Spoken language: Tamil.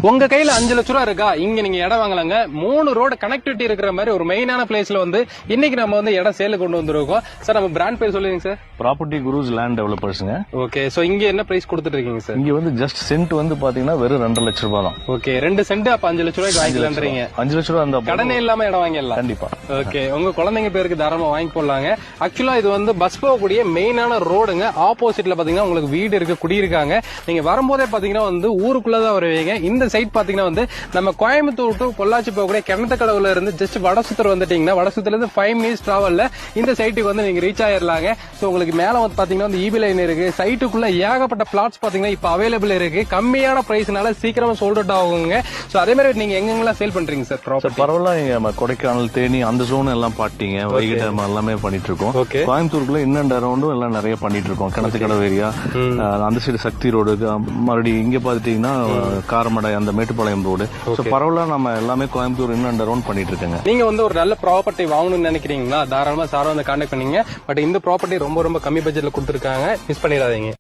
உங்க கையில 5 லட்ச ரூபா இருக்கா, இங்க நீங்க இடம் வாங்கலாங்க. 3 ரோடு கனெக்டிவிட்டி இருக்கிற மாதிரி ஒரு மெயினான பிளேஸ்ல வந்து இன்னைக்கு நம்ம வந்து இடம் சேல கொண்டு வந்திருக்கோம். சார் நம்ம பிராண்ட் பேர் சொல்லுங்க சார். ப்ராப்பர்ட்டி குருஸ் லேண்ட் டெவலப்பர்ஸ்ங்க. ஓகே, சோ இங்க என்ன பிரைஸ் கொடுத்துட்டு இருக்கீங்க சார்? இங்க வந்து ஜஸ்ட் சென்ட் வந்து பாத்தீங்கன்னா வெறும் 2 லட்ச ரூபாய் தான். ஓகே, 2 சென்ட் அப்ப 5 லட்ச ரூபாய்க்கு வாங்கிக்கலாம்ன்றீங்க. 5 லட்ச ரூபாய் அந்த கடனே இல்லாம இடம் வாங்கிடலாம் கண்டிப்பா. ஓகே, உங்க குழந்தைங்க பேருக்கு தாராளமா வாங்கி போடலாங்க. ஆக்சுவலா இது வந்து பஸ் போகக்கூடிய மெயினான ரோடுங்க. ஆப்போசிட்ல பாத்தீங்கன்னா உங்களுக்கு வீடு இருக்கு, குடியிருக்காங்க. நீங்க வரும்போதே பாத்தீங்கன்னா வந்து ஊருக்குள்ளதான் வருவீங்க. இந்த சைட் பாத்தீங்கன்னா வந்து நம்ம கோயம்புத்தூர் டு பொள்ளாச்சி போகக்கூடிய கிணத்துக்கடவுல இருந்து ஜஸ்ட் வடசுத்தர் வந்துட்டீங்கன்னா வடசுத்துல இருந்து 5 மினிட்ஸ் டிராவல்ல இந்த சைட்டுக்கு வந்து நீங்க ரீச் ஆயிடலாங்க. சோ உங்களுக்கு மேல வந்து பாத்தீங்கன்னா வந்து ஈபி லைன் இருக்கு. சைட்டுக்குள்ள ஏகப்பட்ட பிளாட்ஸ் பாத்தீங்கன்னா இப்ப அவைலபிள் இருக்கு. கம்மியான பிரைஸ்னால சீக்கிரமா சோல்ட் அவுட் ஆகுங்க. சோ அதே மாதிரி நீங்க எங்கெங்கெல்லாம் சேல் பண்றீங்க சார் ப்ராப்பர்ட்டி? பரவாயில்ல, கொடைக்கானல், தேனி அந்த ஜோன் எல்லாம் பாட்டீங்க, வைகை டேம் எல்லாமே பண்ணிட்டு இருக்கோம். கோயம்புத்தூருக்குள்ள இன்னும் ரவுண்டும் எல்லாம் நிறைய பண்ணிட்டு இருக்கோம். கிணத்துக்கடவு ஏரியா, அந்த சைடு சக்தி ரோடு, மறுபடியும் இங்க பாத்துட்டீங்கன்னா காரமடை, அந்த மேட்டுப்பாளையம் ரோடு. பரவாயில்ல, நம்ம எல்லாமே கோயம்புத்தூர் இன்னும் ரவுண்ட் பண்ணிட்டு இருக்கேங்க. நீங்க வந்து ஒரு நல்ல ப்ராப்பர்ட்டி வாங்கணும்னு நினைக்கிறீங்களா, தாராளமா சார் வந்து கான்டாக்ட் பண்ணீங்க. பட் இந்த ப்ராப்பர்ட்டி ரொம்ப ரொம்ப கம்மி பட்ஜெட்ல கொடுத்துருக்காங்க, மிஸ் பண்ணிடாதீங்க.